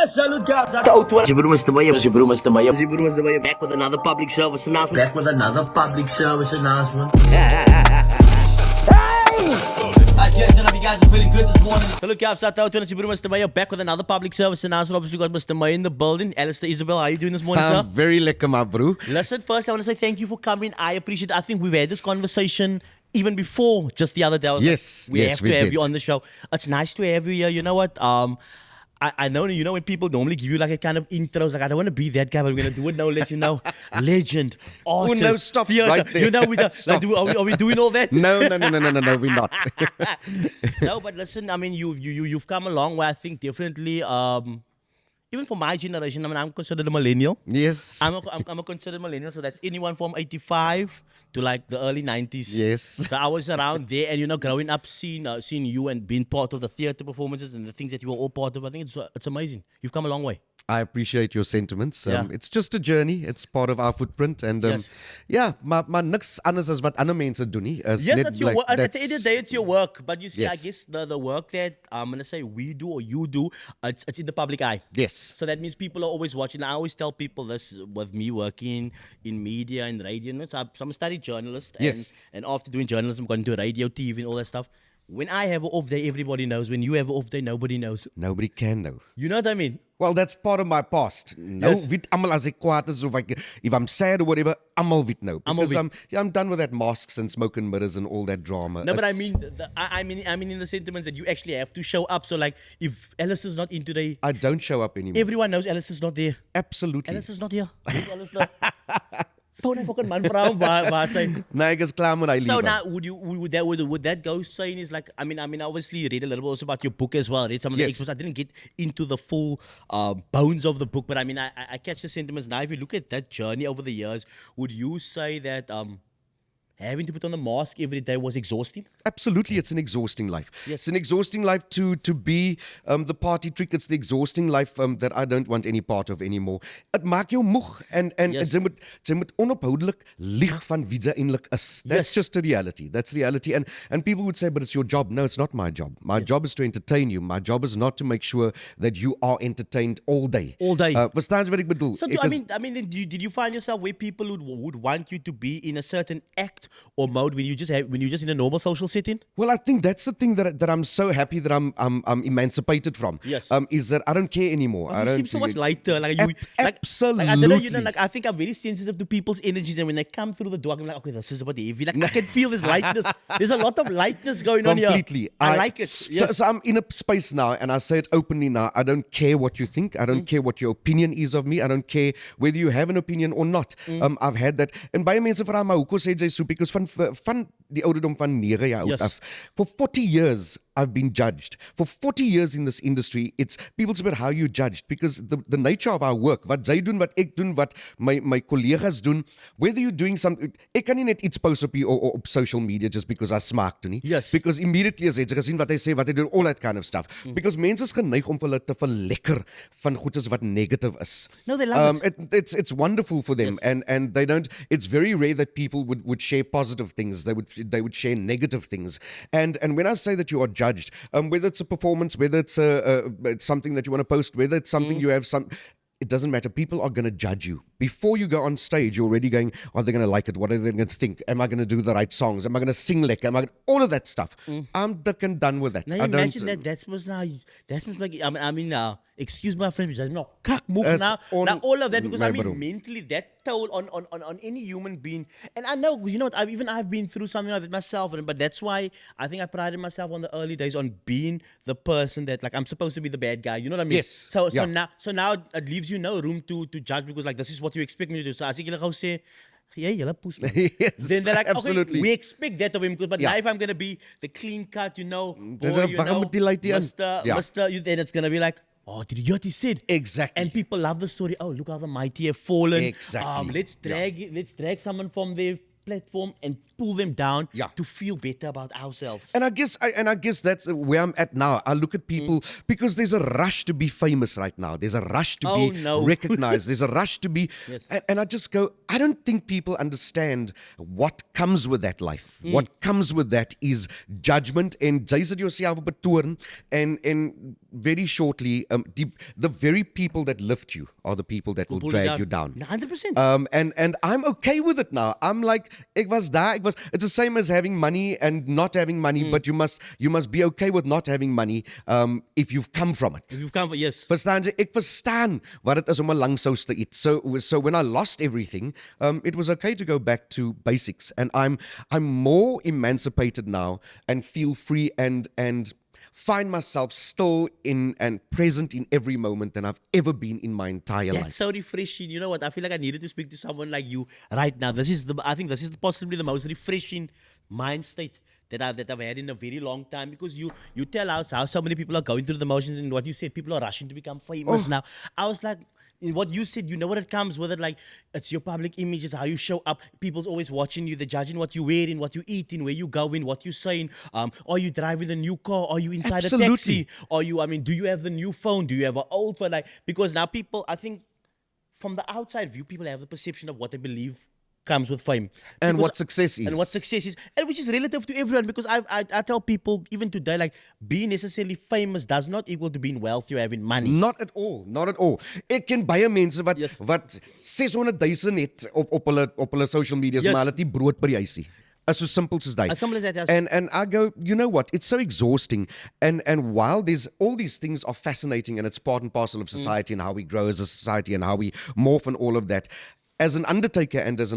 salute guys. Mr. Back with another public service announcement. Yes, and I hope you guys are feeling good this morning. Salute guys, Mr. Mayo back with another public service announcement. Obviously, we got Mr. Mayo in the building. Alistair Izobell, how are you doing this morning, sir? Very lekker, my bro. Listen, first I want to say thank you for coming. I appreciate it. I think we've had this conversation even before just the other day. I was Yes, like, we yes, have we to have did. you on the show. It's nice to have you here. You know what? I know, you know, when people normally give you like a kind of intros, like I don't want to be that guy, but we're going to do it now, let you know. Legend, artist, no, stop theater. right there. You know, like, Stop. are we doing all that? No, we're not. No, but listen, I mean, you've come a long way. I think definitely, even for my generation, I mean, I'm considered a millennial. Yes. I'm a considered millennial, so that's anyone from 85 to like the early 90s. Yes. So I was around there, and you know, growing up, seeing you and being part of the theater performances and the things that you were all part of. I think it's amazing. You've come a long way. I appreciate your sentiments. Yeah. It's just a journey. It's part of our footprint. And Yes. yeah, maar niks anders as wat ander mense doen nie. Yes, that's your work. At the end of the day, it's your work. But you see, I Yes. guess the work that I'm gonna say we do or you do, it's in the public eye. Yes. So that means people are always watching. I always tell people this with me working in media and radio. So I'm a studied journalist. Yes. And after doing journalism, got into radio, TV, and all that stuff. When I have an off day, everybody knows. When you have an off day, nobody knows. Nobody can know. You know what I mean? Well, that's part of my past. No, Yes. weet almal as ek kwaad is of if I'm sad or whatever, almal weet nou. Almal Because weet. I'm done with that masks and smoke and mirrors and all that drama. No, but I As- mean, I mean in the sentiments that you actually have to show up. So like, if Alistair's not in today, I don't show up anymore. everyone knows Alistair's not there. Absolutely. Alistair's not here. Where's Alistair? Phone hy fucking man vra hom waar sy. Nee, ek is klaar met hy So liewe. now, would that go saying is like, I mean, obviously you read a little bit also about your book as well. Read some of the Yes. experts. I didn't get into the full bones of the book, but I mean, I catch the sentiments now. If you look at that journey over the years, would you say that having to put on the mask every day was exhausting? Absolutely, it's an exhausting life. Yes. It's an exhausting life to be the party trick. It's the exhausting life that I don't want any part of anymore. It maak jou moeg en Yes. jy moet onophoudelik lieg van wie jy eintlik is. That's Yes. just the reality. That's reality. And people would say, but it's your job. No, it's not my job. My job is to entertain you. My job is not to make sure that you are entertained all day. All day. Verstaan jy wat ek bedoel? So Ek is- I mean, did you find yourself where people would want you to be in a certain act or mode when you're just in a normal social setting? Well, I think that's the thing that I'm so happy that I'm emancipated from. Yes. Is that I don't care anymore. I You don't seem so much lighter. Like you, absolutely. Like I don't know, you know, like I think I'm very sensitive to people's energies, and when they come through the door, I'm like, okay, this is about heavy. Like I can feel this lightness. There's a lot of lightness going on here. Completely. I like it. Yes. So I'm in a space now, and I say it openly now. I don't care what you think. I don't care what your opinion is of me. I don't care whether you have an opinion or not. I've had that. En baie mense vra my hoekom sê jy so because van die ouderdom van 9 jaar oud Yes. af. For 40 years I've been judged. For 40 years in this industry, it's people say, but how you judged? Because the nature of our work, wat jy doen, wat ek doen, wat my collega's doen, whether you're doing something, ek kan nie net iets post op or op social media just because I smaak toe nie. Yes. Because immediately as jy gesien wat hy sê, wat hy doen, all that kind of stuff. Because mense is geneig om vir hulle te verlekker van goedes wat negative is. No, they love It's wonderful for them, Yes. and they don't. It's very rare that people would share positive things. They would share negative things. And when I say that you are judged, whether it's a performance, whether it's it's something that you want to post, whether it's something you have it doesn't matter. People are going to judge you. Before you go on stage, you're already going, are they going to like it? What are they going to think? Am I going to do the right songs? Am I going to sing like? All of that stuff. I'm done with that. Now you imagine that. That's like. I mean, excuse my French, but that's not cock move That's now. on- Now all of that because I my bro. mean mentally that toll on any human being. And I know you know what I've been through something like that myself. But that's why I think I prided myself on the early days on being the person that like I'm supposed to be the bad guy. You know what I mean? Yes. So Yeah. now it leaves you no room to judge because like this is what you expect me to do. So as ek julle gou sê, yeah, you're poes. Yes, Then they're like, absolutely. okay, we expect that of him. But Yeah. now if I'm going to be the clean cut, you know, There's boy, a you know, waarom moet die lady aan? Yeah. Mr. Then it's going to be like, oh, did you hear what he said? Exactly. And people love the story. Oh, look how the mighty have fallen. Exactly. Let's drag someone from their platform and pull them down Yeah. to feel better about ourselves. And I guess that's where I'm at now. I look at people because there's a rush to be famous right now. There's a rush to Oh, be no. recognized. There's a rush to be, Yes. and I just go. I don't think people understand what comes with that life. What comes with that is judgment and jy sit jouself op 'n toorn and very shortly the very people that lift you are the people that will Pull drag you down. 100%. And I'm okay with it now. I'm like, it's the same as having money and not having money, but you must be okay with not having money if you've come from it. If you've come for, yes. Verstaan jy? Ek verstaan wat dit is om 'n lang sous te eat. So when I lost everything, it was okay to go back to basics, and I'm more emancipated now and feel free and find myself still in and present in every moment than I've ever been in my entire That's life. so refreshing. You know what? I feel like I needed to speak to someone like you right now. I think this is possibly the most refreshing mind state that I've had in a very long time, because you tell us how so many people are going through the motions, and what you said, people are rushing to become famous now. I was like, in what you said, you know what it comes with it, like it's your public image, it's how you show up. People's always watching you, they're judging what you wearing, what you eating, where you going, what you saying. Are you driving the new car? Are you inside a taxi? Are you? I mean, do you have the new phone? Do you have an old phone? Like, because now people, I think, from the outside view, people have the perception of what they believe comes with fame And what success is. and what success is, and which is relative to everyone. Because I tell people even today, like, being necessarily famous does not equal to being wealthy or having money. Not at all, not at all. Ek ken baie mense wat Yes. wat 600,000 het op hulle social medias, Yes. maar hulle het nie brood by die huisie. As so simple as that. As simple as that, yes. And I go, you know what? It's so exhausting. And while there's all these things are fascinating and it's part and parcel of society and how we grow as a society and how we morph and all of that. As an undertaker and as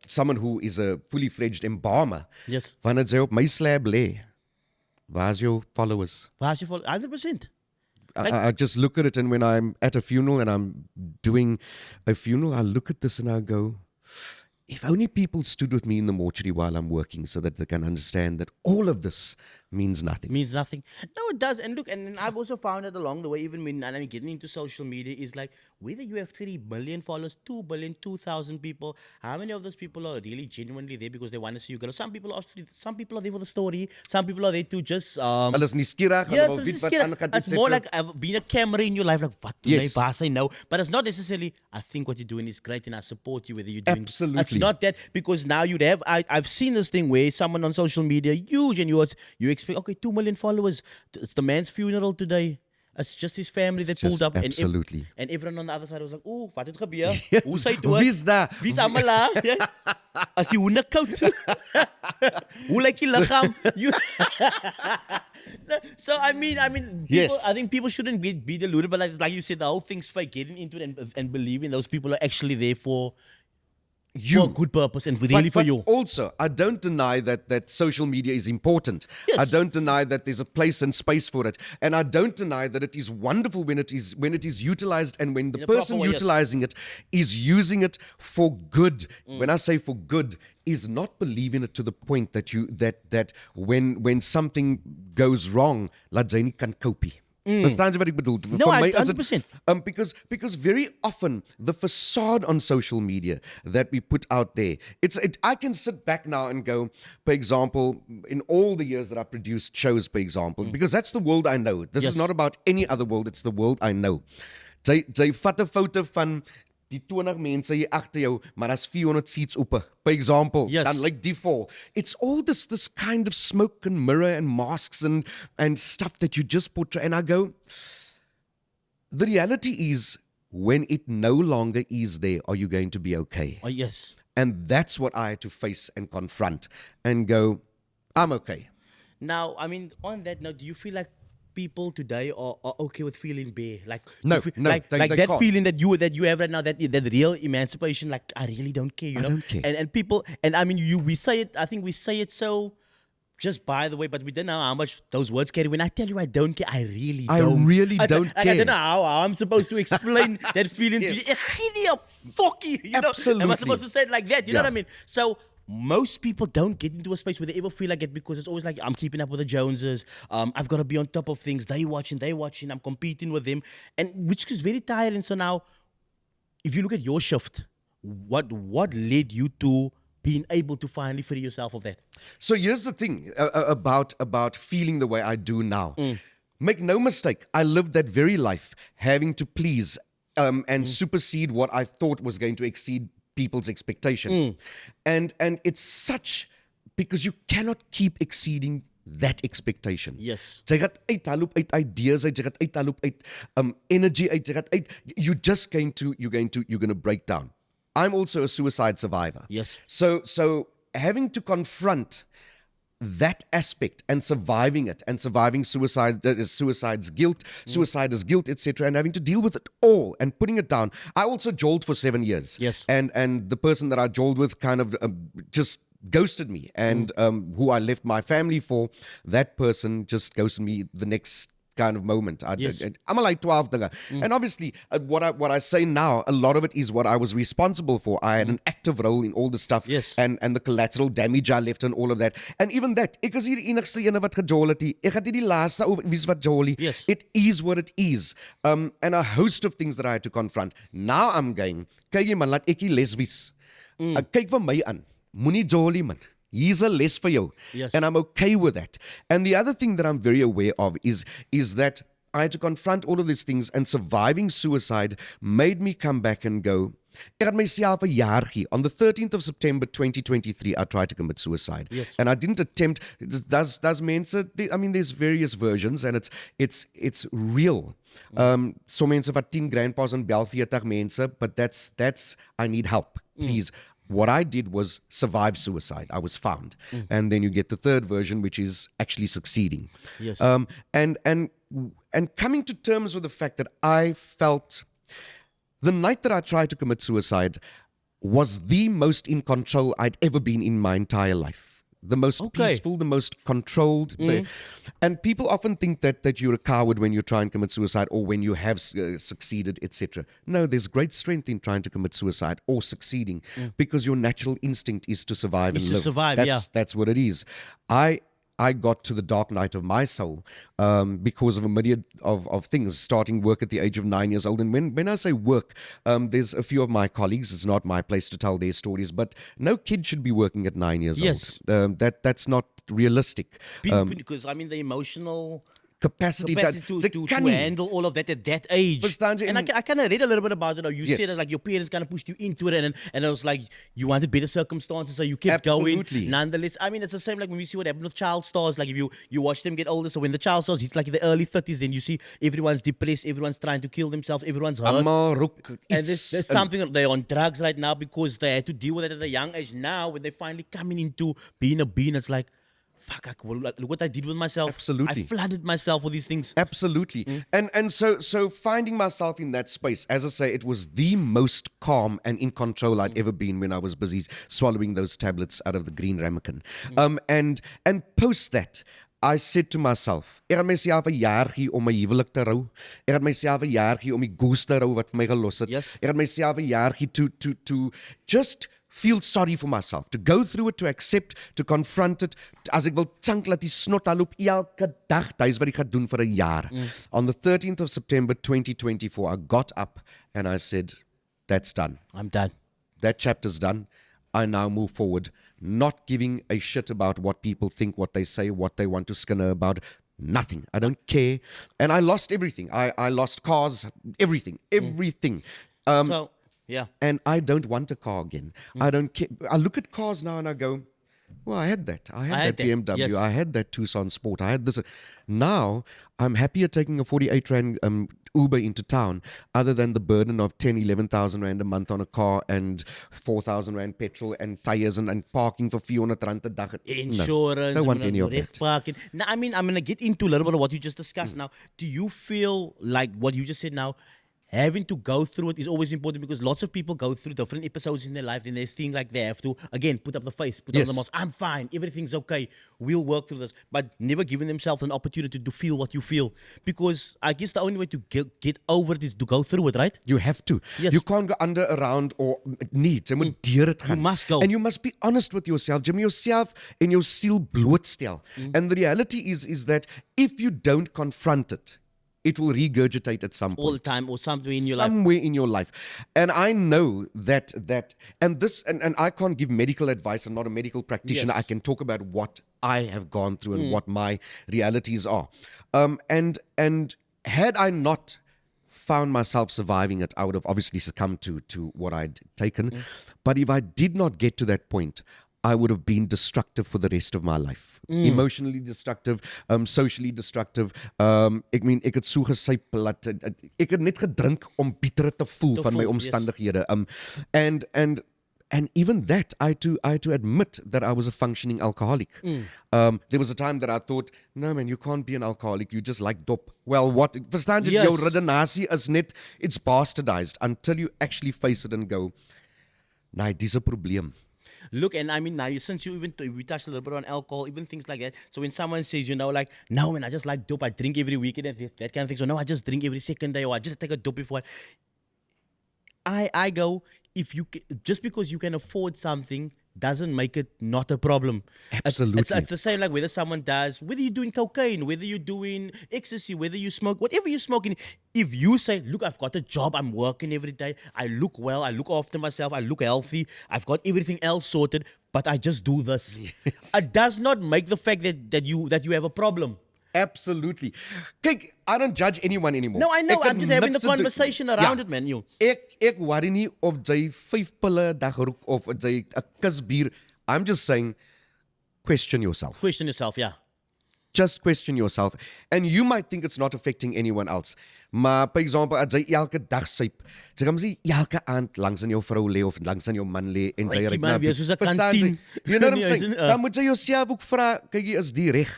someone who is a fully fledged embalmer, Yes. wanneer jy op my slab lê, waar's jou followers? 100%. I just look at it, and when I'm at a funeral and I'm doing a funeral, I look at this and I go, if only people stood with me in the mortuary while I'm working so that they can understand that all of this means nothing. Means nothing. No, it does. And look, and I've also found it along the way, even when I'm getting into social media, is like, whether you have 3 million followers, 2 billion, 2,000 people, how many of those people are really genuinely there because they want to see you grow? Some people are there for the story. Some people are there to just Hulle is nuuskierig, hulle yes, wil it's weet wat scary. aangaan, It's et more cetera. like being a camera in your life. Like, what do Yes. they pass? I know. But it's not necessarily, I think what you're doing is great and I support you whether you're doing It's Absolutely. not that, because now you'd have, I've seen this thing where someone on social media, huge, and you expect, okay, 2 million followers. It's the man's funeral today. It's just his family that pulled just up. absolutely. And everyone on the other side was like, oh, wat het gebeur? Yes. Hoe sy dood? Wie's daar? Wie's allemaal daar? Ja. As die hoende koud. Hoe lyk die lichaam? So I mean, people, Yes. I think people shouldn't be deluded, but like you said, the whole thing's fake. Getting into it and believing those people are actually there for a good purpose and really for but you. Also, I don't deny that social media is important. Yes. I don't deny that there's a place and space for it. And I don't deny that it is wonderful when it is utilized, and when the In a proper person way, yes. utilizing it is using it for good. When I say for good, is not believing it to the point that that when something goes wrong, laat jy nie kan cope. Verstaan jy wat ek bedoel? No, Vir my 100%. because very often the facade on social media that we put out there, I can sit back now and go, for example, in all the years that I produced shows, for example, because that's the world I know. This Yes. is not about any other world, it's the world I know. Jy vat 'n foto van die 20 mense hier agter jou, maar daar's 400 seats oop. For example, Yes. dan like die vol. It's all this kind of smoke and mirror and masks and stuff that you just portray. And I go, the reality is, when it no longer is there, are you going to be okay? Oh, yes. And that's what I had to face and confront and go, I'm okay. Now, I mean, on that note, do you feel like people today are okay with feeling bare? Like, No, you feel, no, like they that can't. feeling that you have right now, that real emancipation. Like, I really don't care, you know. don't care. And people, and I mean, we say it. I think we say it so just by the way, but we don't know how much those words carry. When I tell you I don't care, I really don't. I care. don't know how I'm supposed to explain that feeling Yes. to you. Ek gee nie 'n fokkie, you know. Absolutely. Am I supposed to say it like that? You know Yeah. what I mean? So most people don't get into a space where they ever feel like it, because it's always like, I'm keeping up with the Joneses. I've got to be on top of things. They watching. I'm competing with them, and which is very tiring. So now, if you look at your shift what led you to being able to finally free yourself of that? So here's the thing about feeling the way I do now. Make no mistake, I lived that very life having to please and supersede what I thought was going to exceed people's expectation. And it's such, because you cannot keep exceeding that expectation. Yes. Jy gaan uithaloop uit ideas uit, jy gaan uithaloop uit energy uit, jy gaan uit, you're going to break down. I'm also a suicide survivor. Yes. So having to confront that aspect and surviving it, and surviving suicide's guilt, suicide is guilt, etc., and having to deal with it all and putting it down. I also joled for 7 years. Yes. And the person that I joled with kind of just ghosted me, and who I left my family for, that person just ghosted me the next kind of moment. I'm like 12 dinge. And obviously what I say now, a lot of it is what I was responsible for. I had an active role in all the stuff. Yes. And the collateral damage I left and all of that. And even that, ek is hier die enigste ene wat gejol het. Ek het nie die laaste ou wies wat jol. Yes. It is what it is. And a host of things that I had to confront. Now I'm going, kyk jy man, laat ek die les wies. Kyk vir my aan. Moenie jolly man. He's a less for you. Yes. And I'm okay with that. And the other thing that I'm very aware of is that I had to confront all of these things, and surviving suicide made me come back and go, ek het myself 'n jaar gee. On the 13th of September 2023, I tried to commit suicide. Yes. And I didn't attempt, does mense, I mean, there's various versions, and it's real. So mense wat 10 grandpas en bel 40 mense, but that's I need help. Please. What I did was survive suicide. I was found. And then you get the third version, which is actually succeeding. Yes. And coming to terms with the fact that I felt the night that I tried to commit suicide was the most in control I'd ever been in my entire life. The most peaceful, the most controlled. And people often think that you're a coward when you try and commit suicide, or when you have succeeded, etc. No, there's great strength in trying to commit suicide or succeeding, because your natural instinct is to survive and live. That's what it is. I got to the dark night of my soul because of a myriad of things, starting work at the age of 9 years old. And when I say work, there's a few of my colleagues, it's not my place to tell their stories, but no kid should be working at 9 years old. That's not realistic. Because, I mean, the emotional capacity to handle all of that at that age. And I kind of read a little bit about it. You said that, like, your parents kind of pushed you into it, and it was like you wanted better circumstances, so you kept going. Nonetheless, I mean, it's the same like when we see what happened with child stars. Like, if you watch them get older, so when the child stars hits like in the early 30s, then you see everyone's depressed, everyone's trying to kill themselves, everyone's hurt. And there's something that they're on drugs right now because they had to deal with it at a young age. Now, when they're finally coming into being a being, it's like, fuck, look what I did with myself. Absolutely. I flooded myself with these things. Absolutely. And so finding myself in that space, as I say, it was the most calm and in control I'd ever been when I was busy swallowing those tablets out of the green ramekin. And post that, I said to myself, ek het myself 'n jaar gee om my huwelik te rou. Ek het myself 'n jaar gee om die goose te rou wat vir my gelos het. Yes. Ek het myself 'n jaar gee to just feel sorry for myself, to go through it, to accept, to confront it. As ek wil chunk laat die snot loop elke dag, dis wat ek gaan doen vir 'n jaar. On the 13th of September 2024, I got up and I said, that's done. I'm done. That chapter's done. I now move forward, not giving a shit about what people think, what they say, what they want to skinner about. Nothing. I don't care. And I lost everything. I lost cars, everything. Yeah. And I don't want a car again. I don't care. I look at cars now and I go, well, I had that. I had that BMW. Yes. I had that Tucson Sport. I had this. Now, I'm happier taking a 48 Rand Uber into town, other than the burden of 10, 11,000 Rand a month on a car, and 4,000 Rand petrol and tires and parking for 400 Rand a dag. Insurance. No, I want any of that. Now, I mean, I'm going to get into a little bit of what you just discussed now. Do you feel like what you just said now, having to go through it is always important, because lots of people go through different episodes in their life, and they think like they have to, again, put up the face, put up the mask. I'm fine. Everything's okay. We'll work through this. But never giving themselves an opportunity to feel what you feel. Because I guess the only way to get over it is to go through it, right? You have to. Yes. You can't go under, around, or need. You must go. And you must be honest with yourself. Jy moet yourself en jou siel blootstel. And the reality is that if you don't confront it, it will regurgitate at some point. all the time or something in your life. Somewhere in your life. And I know that and this and I can't give medical advice. I'm not a medical practitioner. Yes. I can talk about what I have gone through and what my realities are. And had I not found myself surviving it, I would have obviously succumbed to what I'd taken. But if I did not get to that point, I would have been destructive for the rest of my life. Emotionally destructive, socially destructive. Ek het so gesuip dat ek het net gedrink om bitter te voel van my omstandighede. And even that, I had to admit that I was a functioning alcoholic. There was a time that I thought, no man, you can't be an alcoholic, you just like dop. Well, what? Verstaan jy, jou redenasie is net, it's bastardized until you actually face it and go, nee, dis 'n probleem. Look, and I mean, now, since we touched a little bit on alcohol, even things like that. So when someone says, like, no, man, I just like dope, I drink every weekend, and that kind of thing. So no, I just drink every second day, or I just take a dope before. I go, just because you can afford something doesn't make it not a problem. Absolutely. It's the same like whether someone does, whether you're doing cocaine, whether you're doing ecstasy, whether you smoke, whatever you're smoking. If you say, look, I've got a job, I'm working every day, I look well, I look after myself, I look healthy, I've got everything else sorted, but I just do this. Yes. It does not make the fact that you have a problem. Absolutely. Kyk, I don't judge anyone anymore. No, I know. I'm just having the niks te doen. conversation around it, man. You. Ek worry nie of jy 5 pille 'n dag rook of jy 'n kus bier. I'm just saying, question yourself. Question yourself, yeah. Just question yourself. And you might think it's not affecting anyone else. Maar, for example, as jy elke dag suip, jy kan sê elke aand langs aan jou vrou lê of langs aan jou man lê en jy Rykie man, wees soos 'n verstaan jy? kantien. You know what I'm Nee, saying? Dan moet jy jouself ook vra, kyk jy, is die reg?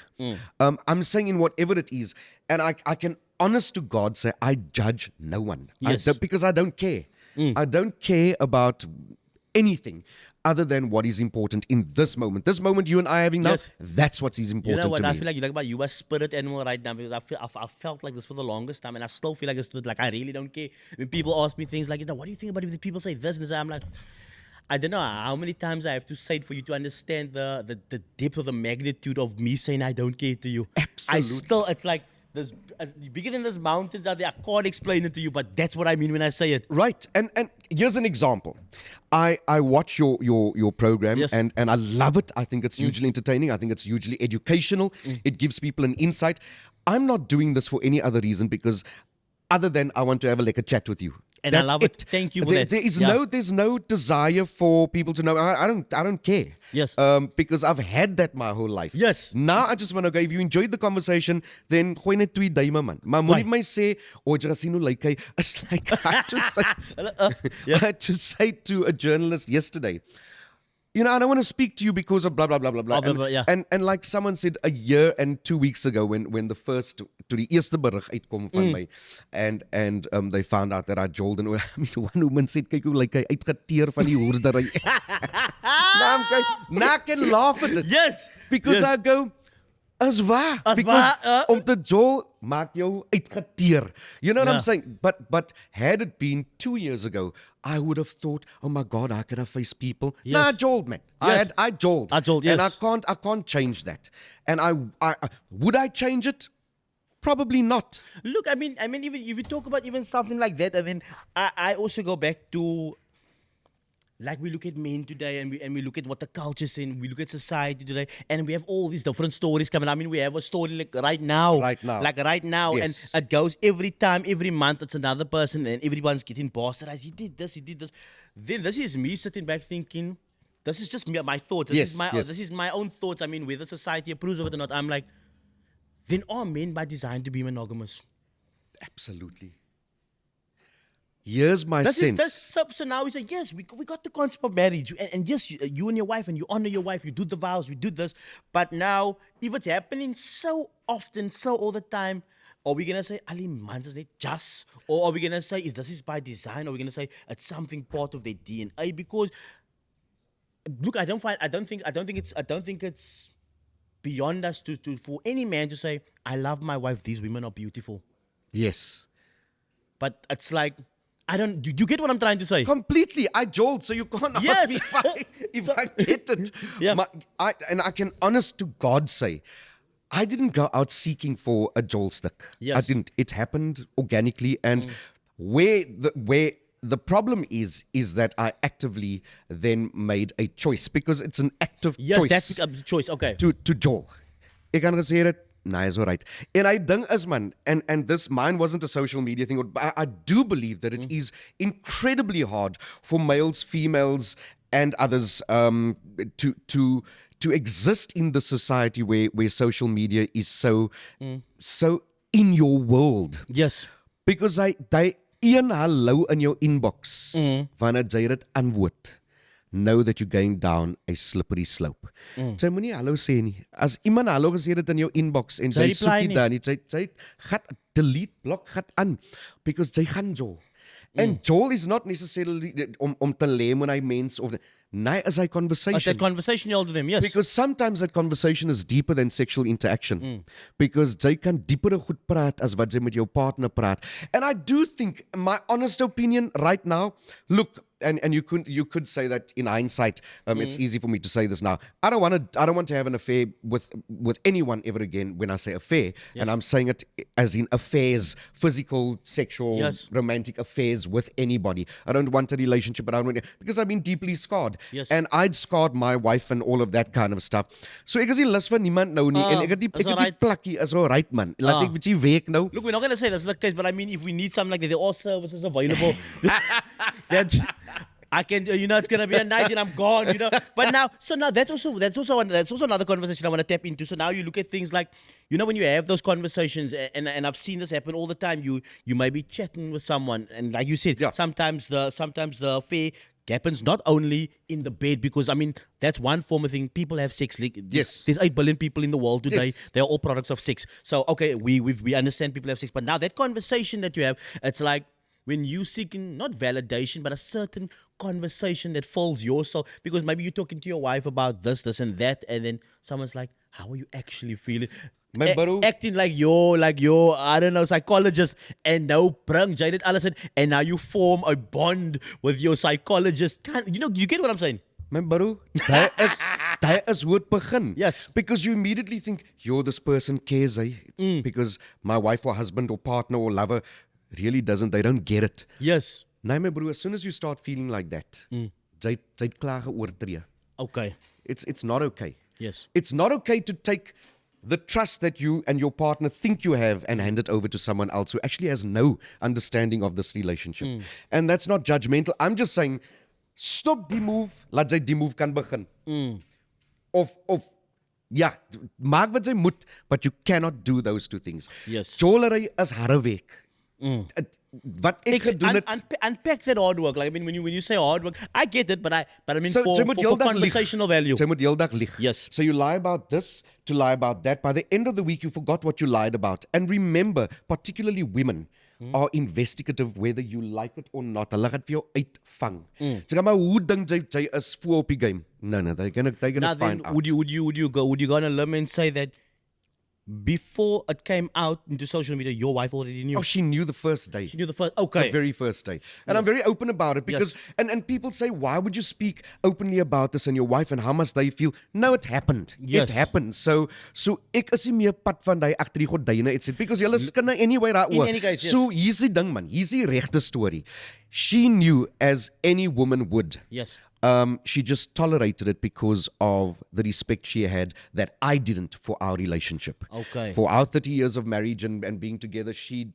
I'm saying in whatever it is, and I can honest to God say I judge no one. Yes. Because I don't care. I don't care about anything other than what is important in this moment. This moment you and I are having now, Yes. that's what is You important know what? to I me. feel like you are a spirit animal right now because I felt like this for the longest time, and I still feel like this. Like I really don't care when people ask me things like, what do you think about it? When people say this and this? I'm like, I don't know how many times I have to say it for you to understand the depth of the magnitude of me saying I don't care to you. Absolutely. It's like this bigger than these mountains out there. I can't explain it to you, but that's what I mean when I say it. Right. And here's an example. I watch your program Yes. and I love it. I think it's hugely entertaining. I think it's hugely educational. It gives people an insight. I'm not doing this for any other reason because other than I want to have a chat with you. And That's I love it. Thank you for that. There's no desire for people to know. I don't care. Yes. Because I've had that my whole life. Yes. Now I just want to go. If you enjoyed the conversation, then gooi net 2 duime man. Maar moenie my sê, "O, jy gesien hoe lyk hy?" It's like I had to say, I had to say to a journalist yesterday, I don't want to speak to you because of blah blah blah blah blah. Blah, blah, yeah. And like someone said a year and 2 weeks ago when the first to die eerste berig uitkom van my and they found out that I joled and I mean one woman said kyk hoe lyk hy uitgeteer van die hoerdery. Now I can laugh at it. Yes. Because Yes. I go as waar. As Because waar, om te jol maak jou uitgeteer. You know what I'm Yeah. saying? But had it been 2 years ago, I would have thought, oh my God, how can I face people? Yes. Nah, I joled, man. Yes. I joled. I joled, And yes. I can't change that. And I would I change it? Probably not. Look, I mean, even if you talk about even something like that, and then I also go back to, like we look at men today, and we look at what the culture's in, we look at society today, and we have all these different stories coming. I mean, we have a story like right now, Right now. Yes. and it goes every time, every month. It's another person, and everyone's getting bastardized. He did this. Then this is me sitting back thinking, this is just my thoughts. This is my own thoughts. I mean, whether society approves of it or not, I'm like, then are men by design to be monogamous? Absolutely. Here's my sense. So now we say, yes, we got the concept of marriage. And yes, you and your wife, and you honor your wife, you do the vows, you do this. But now, if it's happening so often, so all the time, are we going to say, Ali mans is net just? Or are we going to say, this is by design? Or are we going to say, it's something part of their DNA? Because, look, I don't think it's beyond us to for any man to say, I love my wife, these women are beautiful. Yes. But it's like, do you get what I'm trying to say? Completely. I jolted, so you can't ask Yes. me if I get it. Yeah. I can honest to God say, I didn't go out seeking for a Joel stick. Yes. I didn't. It happened organically, and where the problem is that I actively then made a choice, because it's an active Yes, choice that becomes a choice. Okay. to Joel. Ek kan gesê het, nee, is alright. En I dink is man, and this mine wasn't a social media thing, but I do believe that it is incredibly hard for males, females, and others to exist in the society where social media is so in your world. Yes. Because they een hallo in jou inbox wanneer jy dit antwoord, know that you're going down a slippery slope. Sy moenie hallo sê nie. As iemand hallo gesê het in jou inbox en sy soek nie daar nie, sy gaan delete, blok, gaan aan, because sy gaan Joel. And Joel is not necessarily om te lê met hy mens of nee, is hy conversation. That conversation you hold with them, yes. Because sometimes that conversation is deeper than sexual interaction. Because jy kan dieper goed praat as wat jy met jou partner praat. And I do think, my honest opinion right now, look, and you could say that in hindsight, it's easy for me to say this now. I don't want to have an affair with anyone ever again. When I say affair, and I'm saying it as in affairs, physical, sexual, romantic affairs with anybody. I don't want a relationship, but I don't want, because I've been deeply scarred. Yes. And I'd scarred my wife and all of that kind of stuff. So ek is nie lus vir niemand nou nie, en ek het die plakkie as wel right man. Laat ek bietjie week nou. Look, we're not going to say that's the case, but I mean, if we need something like that, there are services available. That I can, it's gonna be a night and I'm gone, But now, that's also another conversation I want to tap into. So now you look at things like, when you have those conversations, and I've seen this happen all the time. You may be chatting with someone, and like you said, sometimes the affair happens not only in the bed, because I mean that's one form of thing. People have sex. There's 8 billion people in the world today. Yes. They're all products of sex. So okay, we understand people have sex, but now that conversation that you have, it's like when you seeking not validation, but a certain conversation that fills your soul, because maybe you're talking to your wife about this and that, and then someone's like, how are you actually feeling? Acting like you're I don't know, psychologist, and now bring Janet Allison, and now you form a bond with your psychologist. You get what I'm saying? My bro, that is hoe het begin. Yes. Because you immediately think, this person cares, because my wife or husband or partner or lover really they don't get it. Yes. Nee, my bro, as soon as you start feeling like that, jy het klaar geoortree. Okay. It's not okay. Yes. It's not okay to take the trust that you and your partner think you have and hand it over to someone else who actually has no understanding of this relationship. And that's not judgmental. I'm just saying, stop die move, laat jy die move kan begin. Of maak wat jy moet, but you cannot do those two things. Yes. Jolery is harde werk. Wat ek gedoen het, unpack that hard work. Like, I mean, when you say hard work, I get it, but I mean for conversational value. Jy moet heeldag lieg. Yes. So you lie about this, to lie about that. By the end of the week, you forgot what you lied about. And remember, particularly women are investigative, whether you like it or not. Hulle gaan vir jou uitvang. Sê maar, hoe dink jy is voor op die game? No, they're gonna find out. Would you go on a limb and say that before it came out into social media, your wife already knew? Oh, she knew the first day. She knew the first, okay. The very first day. And I'm very open about it, because, and people say, why would you speak openly about this and your wife and how must they feel? No, it happened. Yes. It happened. So ek is nie meer pad van die agter die gordyne, etc. Because julle skinne anyway daaroor. In any case, yes. So hier's die ding man, hier's die regte storie. She knew, as any woman would. Yes. She just tolerated it because of the respect she had that I didn't for our relationship. Okay. For our 30 years of marriage and being together, she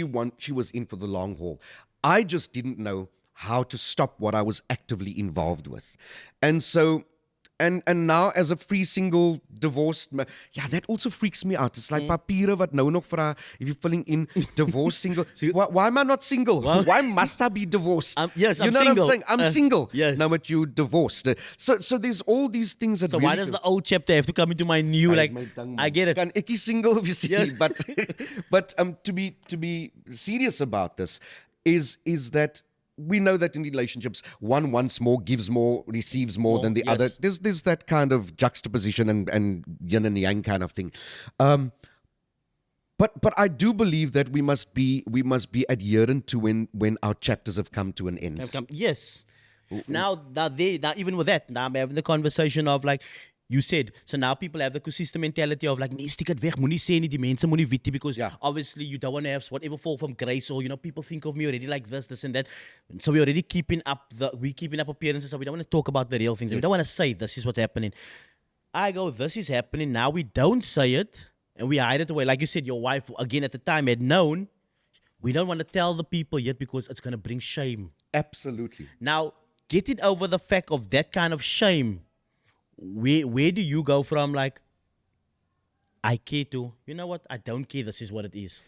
was in for the long haul. I just didn't know how to stop what I was actively involved with. And so, and now as a free single divorced that also freaks me out. It's like papiere wat nou nog vra if you're filling in divorce single. Why am I not single? Why must I be divorced? Yes, you know single. What I'm saying? I'm single. Yes. Now but you divorced. So there's all these things that. So really why does the old chapter have to come into my new? Like, I get it. Kan ekkie single obviously, yes. but to be serious about this is that we know that in relationships, one wants more, gives more, receives more than the other. There's that kind of juxtaposition and yin and yang kind of thing. But I do believe that we must be adherent to when our chapters have come to an end. Yes. Now even with that, now I'm having the conversation of like, you said, so now people have the consistent mentality of like, nee, stick it weg, moenie sê nie, die mense moenie weet nie, because obviously you don't want to have whatever fall from grace, or, people think of me already like this and that. So we're already keeping up appearances, so we don't want to talk about the real things. We don't want to say this is what's happening. I go, this is happening. Now we don't say it, and we hide it away. Like you said, your wife, again, at the time had known. We don't want to tell the people yet because it's going to bring shame. Absolutely. Now, getting over the fact of that kind of shame, where do you go from like, I care to, you know what, I don't care, this is what it is.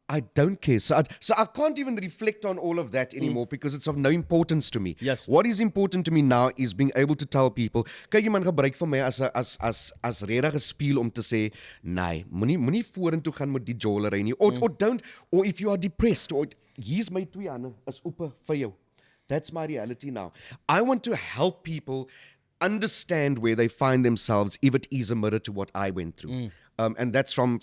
I don't care. So I can't even reflect on all of that anymore because it's of no importance to me. Yes. What is important to me now is being able to tell people, kyk, jy man gebruik vir my as regtig 'n spieël om te sê, nee, moenie vorentoe gaan met die jollery nie. Or if you are depressed, or hier's my twee hande is oop vir jou. That's my reality now. I want to help people understand where they find themselves if it is a mirror to what I went through. And that's from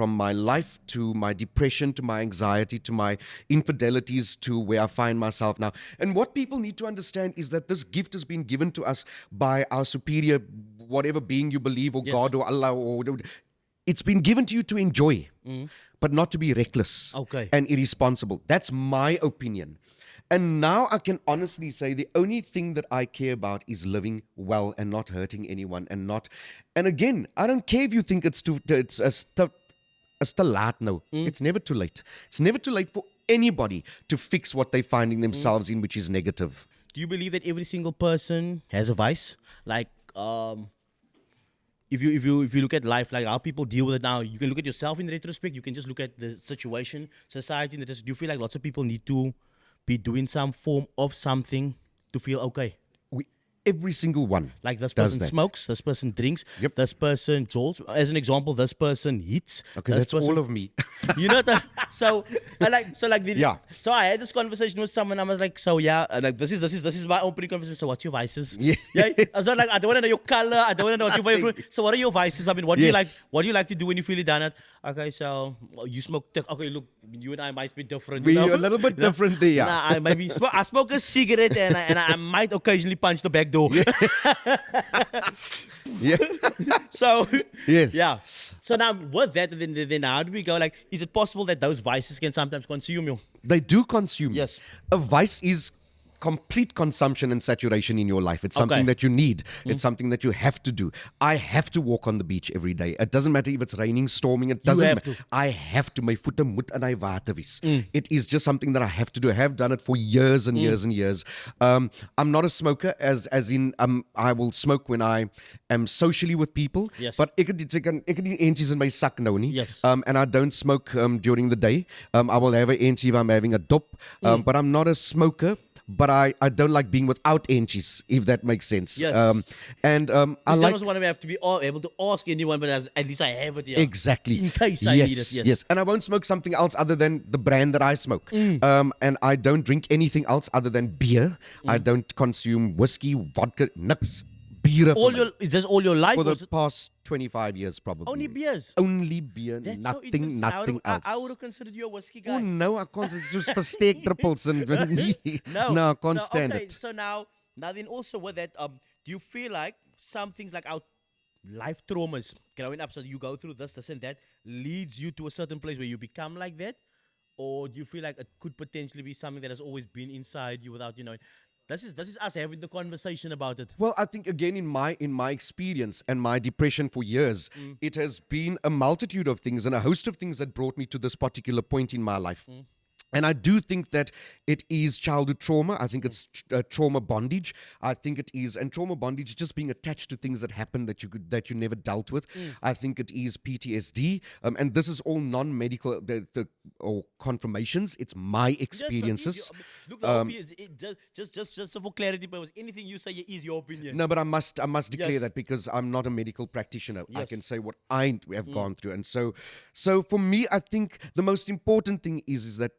my life to my depression, to my anxiety, to my infidelities, to where I find myself now. And what people need to understand is that this gift has been given to us by our superior, whatever being you believe, or God, or Allah, or it's been given to you to enjoy, but not to be reckless and irresponsible. That's my opinion. And now I can honestly say the only thing that I care about is living well and not hurting anyone and again, I don't care if you think it's te laat now. It's never too late. It's never too late for anybody to fix what they're finding themselves in, which is negative. Do you believe that every single person has a vice? Like, if you look at life, like how people deal with it now, you can look at yourself in retrospect, you can just look at the situation, society, do you feel like lots of people need to be doing some form of something to feel okay? Every single one. Like this person smokes, this person drinks, this person jolts. As an example, this person hits. Okay, that's all of me. You know that. So I had this conversation with someone. I was like, this is my opening conversation. So what's your vices? Yeah. I was like, I don't want to know your color. I don't want to know what your favorite. So what are your vices? I mean, what do you like? What do you like to do when you feel it down? Okay, so you smoke. Okay, look, you and I might be different. We're a little bit different there. Yeah. I smoke a cigarette and I might occasionally punch the back door. Yeah. So yes. Yeah. So now with that, then how do we go? Like, is it possible that those vices can sometimes consume you? They do consume you. Yes. A vice is complete consumption and saturation in your life. It's something that you need. It's something that you have to do. I have to walk on the beach every day. It doesn't matter if it's raining, storming. It doesn't matter. I have to. My voete moet in hy water wees. It is just something that I have to do. I have done it for years and years and years. I'm not a smoker, as in I will smoke when I am socially with people. Yes. But ek het die eentjies in my sak nou nie. Yes. And I don't smoke during the day. I will have an eentjie if I'm having a dop. But I'm not a smoker. But I don't like being without inches, if that makes sense. Yes. I like... don't want to have to be able to ask anyone, but at least I have it here. Exactly. In case I need it. Yes. And I won't smoke something else other than the brand that I smoke. And I don't drink anything else other than beer. I don't consume whiskey, vodka, niks. Beer. Is this all your life? For the past 25 years, probably. Only beers? Only beer. Nothing else. I would have considered you a whiskey guy. Oh, no, I can't. It's just for steak tripples. And no, I can't stand it. So now then also with that, do you feel like some things like our life traumas growing up, so you go through this and that, leads you to a certain place where you become like that? Or do you feel like it could potentially be something that has always been inside you without you knowing? This is us having the conversation about it. Well, I think again in my experience and my depression for years, it has been a multitude of things and a host of things that brought me to this particular point in my life. And I do think that it is childhood trauma. I think it's trauma bondage. I think it is, and trauma bondage just being attached to things that happened that you never dealt with. I think it is PTSD, and this is all non-medical or confirmations. It's my experiences. Look, the opinion, just for clarity purpose, anything you say is your opinion. No, but I must declare that because I'm not a medical practitioner. I can say what I have gone through, and so for me, I think the most important thing is that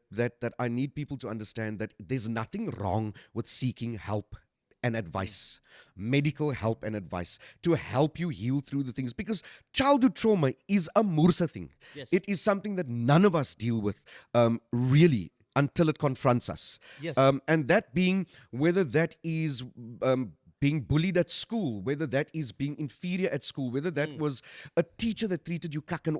I need people to understand that there's nothing wrong with seeking help and advice, medical help and advice to help you heal through the things, because childhood trauma is a moorse thing. Yes. It is something that none of us deal with really until it confronts us. Yes. And that being whether that is being bullied at school, whether that is being inferior at school, whether that was a teacher that treated you cuck and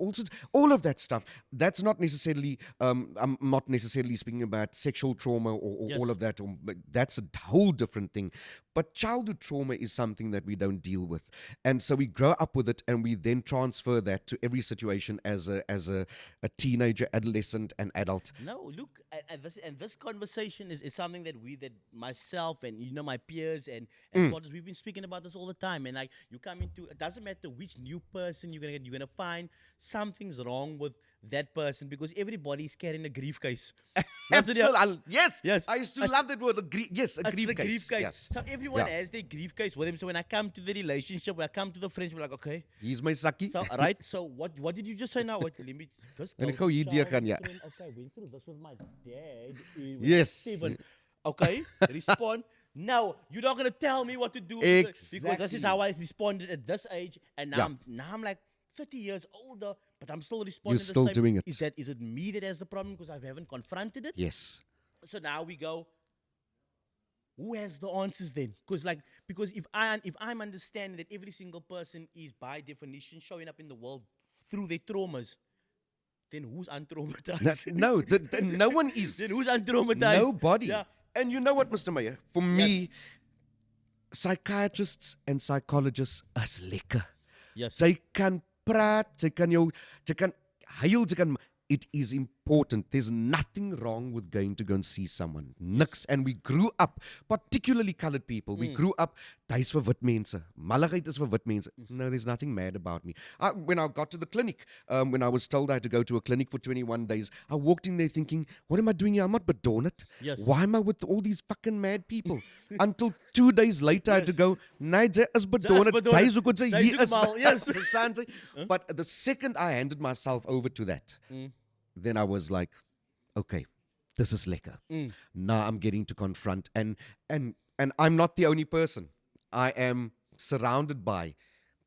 all of that stuff. That's not necessarily, I'm not necessarily speaking about sexual trauma or all Yes. of that. But that's a whole different thing. But childhood trauma is something that we don't deal with. And so we grow up with it and we then transfer that to every situation as a teenager, adolescent, and adult. No, look, and this conversation is something that myself and my peers and partners, we've been speaking about this all the time. And like you come into, it doesn't matter which new person you're gonna get, you're gonna find something's wrong with that person because everybody's carrying a grief case. Yes, Yes. I used to love that word. Yes, a It's grief the case. grief case. Yes. So everyone Yeah. has their grief case with him. So when I come to the relationship, when I come to the friendship, we're like, okay. He's my sucky. So right. So what did you just say now? What, let me just En go ek gou hier to deur child gaan, ja. trend. Okay, went through this with my dad. With Yes. Steven. Okay, respond. Now you're not gonna tell me what to do because this is Exactly. how I responded at this age, and now Yeah. I'm like 30 years older, but I'm still responding. You're still the same. doing it. Is it me that has the problem because I haven't confronted it? Yes. So now we go. Who has the answers then? Because if I'm understanding that every single person is by definition showing up in the world through their traumas, then who's untraumatized? No one is. Then who's untraumatized? Nobody. Yeah. And you know what, Mr. Meyer? For me, psychiatrists and psychologists is lekker. Yes. Sy kan praat, sy kan huil, it is important. There's nothing wrong with going to go and see someone. Niks. And we grew up, particularly colored people, we grew up, dis vir wit mense. Malligheid is vir wit mense. No, there's nothing mad about me. When I got to the clinic, when I was told I had to go to a clinic for 21 days, I walked in there thinking, what am I doing here? I'm not bedoned. Yes. Why am I with all these fucking mad people? Until 2 days later, I had to go, nee, jy is bedoned. Sy is ook Sy hier is is. mal, yes. Verstaan jy? But the second I handed myself over to that, then I was like, okay, this is lekker. Now I'm getting to confront. And I'm not the only person. I am surrounded by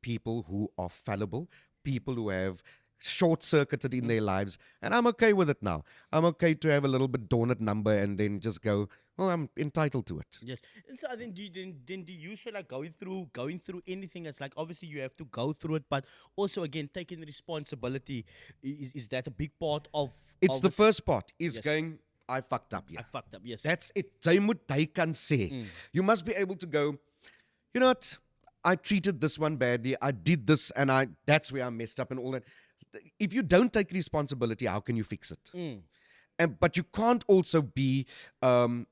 people who are fallible, people who have short-circuited in their lives, and I'm okay with it now. I'm okay to have a little bit donut number and then just go, well, I'm entitled to it. Yes. And so then do you feel like going through anything? It's like obviously you have to go through it, but also again taking responsibility. Is that a big part of? It's the first part is Yes. going, I fucked up. Yeah. I fucked up. Yes. That's it. Jy kan sê. You must be able to go, you know what? I treated this one badly. I did this and that's where I messed up and all that. If you don't take responsibility, how can you fix it? But you can't also be,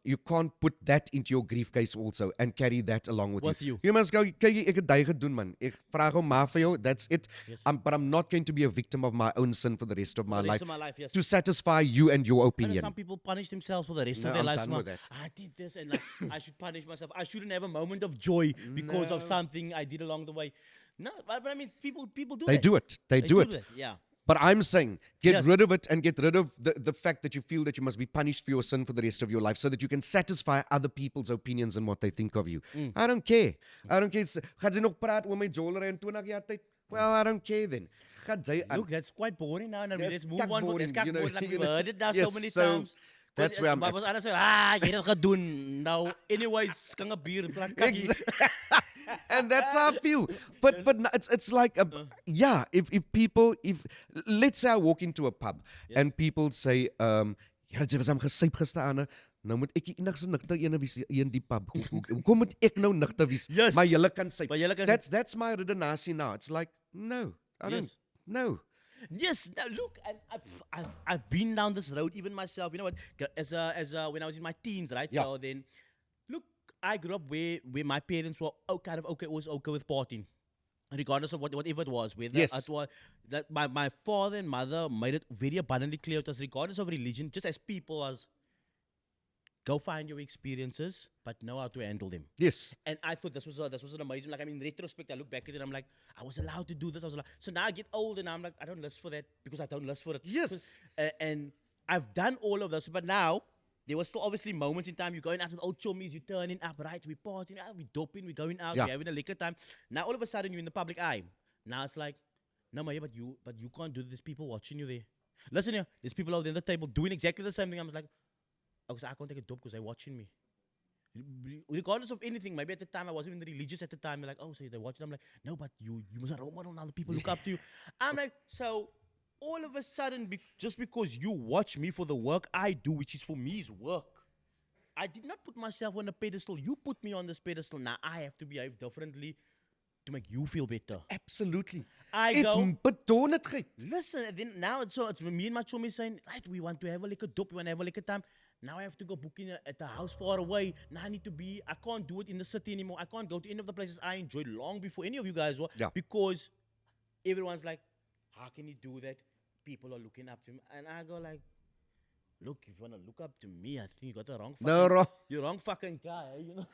you can't put that into your grief case also and carry that along with you. You must go, kyk, ek het dit gedoen man. Ek vra gou maar vir jou, that's it. Yes. But I'm not going to be a victim of my own sin for the rest of my the life. rest of my life, yes. To satisfy you and your I know opinion. some people punish themselves for the rest No, of their I'm lives. done with that. I did this and I should punish myself. I shouldn't have a moment of joy because of something I did along the way. No, but I mean, people do They that. do it. They do it. that, yeah. But I'm saying, get Yes. rid of it and get rid of the fact that you feel that you must be punished for your sin for the rest of your life so that you can satisfy other people's opinions and what they think of you. I don't care. I don't care. Gaan sy nog praat oor my jollery in 20 jaar tyd? Well, I don't care then. Gaan sy aan. Look, that's quite boring now. And That's let's move kak on. boring, That's you know, boring. Like you we've know. heard it now Yes, so many so times. that's where I'm Maar at. was anders jy het dit gedoen. Nou, anyways, kan 'n bier plat kakkie. And that's how I feel. But no, it's like if people let's say I walk into a pub and people say ja, jy was am gesyp gisteraan. Nou moet ek die enigste nigter ene wees in die pub. Hoekom moet ek nou nigter wees? Yes. Maar julle kan syp. Maar julle kan That's my redenasie now. It's like no, I don't. Yes. No. Yes, now look, and I've been down this road even myself. You know what? As when I was in my teens, right? Yeah. So then, look, I grew up where my parents were kind of okay with partying, regardless of whatever it was. Whether Yes. it was that my father and mother made it very abundantly clear to us, regardless of religion, just as people, was go find your experiences, but know how to handle them. Yes. And I thought this was an amazing. Like, I mean, in retrospect, I look back at it and I'm like, I was allowed to do this. So now I get old and I'm like, I don't lust for that because I don't lust for it. Yes. And I've done all of this, but now there were still obviously moments in time you're going out with old chummies, you're turning up, right? We're partying, we're doping, we're going out, Yeah. we're having a liquor time. Now all of a sudden you're in the public eye. Now it's like, no, Maya, but you can't do this. There's people watching you there. Listen here, there's people out there at the table doing exactly the same thing. I was like, oh, so I can't take a dope because they're watching me. regardless of anything. Maybe at the time I wasn't even religious at the time. They're like, oh, so they watch it. I'm like, no, but you must a role model now. The people look up to you. I'm like, so all of a sudden, just because you watch me for the work I do, which is for me is work. I did not put myself on a pedestal. You put me on this pedestal. Now I have to behave differently to make you feel better. Absolutely. I go, Bedonigheid. listen, and then now it's me and my chummy saying, right, we want to have a liquor dop, we want to have a liquor time. Now I have to go book in at a house far away. Now I can't do it in the city anymore. I can't go to any of the places I enjoyed long before any of you guys were. Yeah. Because everyone's like, how can he do that? People are looking up to him. And I go like, look, if you want to look up to me, I think you got the wrong you're wrong fucking guy, you know?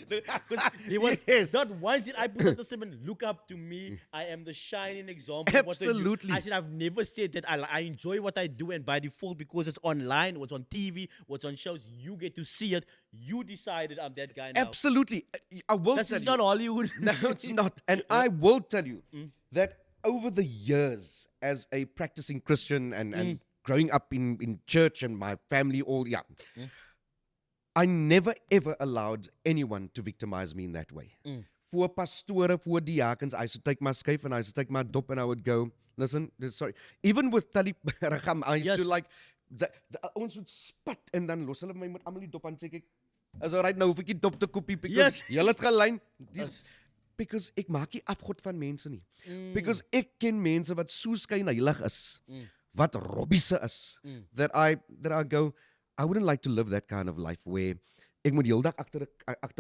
Because he was not once did I put up the statement, look up to me. I am the shining example. Absolutely. I said, I've never said that. I enjoy what I do, and by default, because it's online, what's on TV, what's on shows, you get to see it. You decided I'm that guy now. Absolutely. I will This tell is you. not Hollywood. No, it's not. And I will tell you that over the years, as a practicing Christian and growing up in church and my family, I never ever allowed anyone to victimize me in that way. For pastore, for diakens, I used to take my skyf and I used to take my dop and I would go, listen, sorry. Even with Tali Ragam, I used to like, the ons would spat and dan los hulle my met almal die dop aan sê ek, as right now hoef ek die dop te koopie because julle het gelyn. Because ek maak nie afgod van mense nie. Because ek ken mense wat so skyn heilig is, wat robbiese is, that I go, I wouldn't like to live that kind of life where ek moet die hele dag agter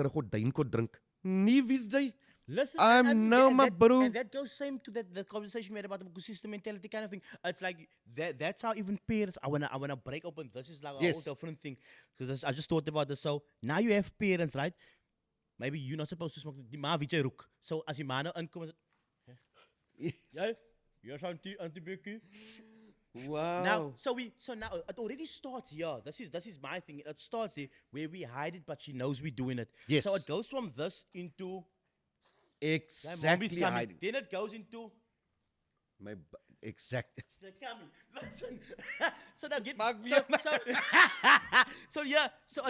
'n gordynkot drink. Nie wie's jy? Listen, I'm no my bro. And that goes same to the conversation we had about the ecosystem mentality kind of thing. It's like that's how even parents. I wanna break open. This is like a whole different thing because I just thought about this. So now you have parents, right? Maybe you're not supposed to smoke the ma weet jy rook. So as die manne inkom, ja, you're anti-Becky. Wow. Now, so now it already starts here. This is my thing. It starts here where we hide it, but she knows we're doing it. Yes. So it goes from this into Exactly. then it goes into Exactly. they're coming. Listen. So now get so yeah. So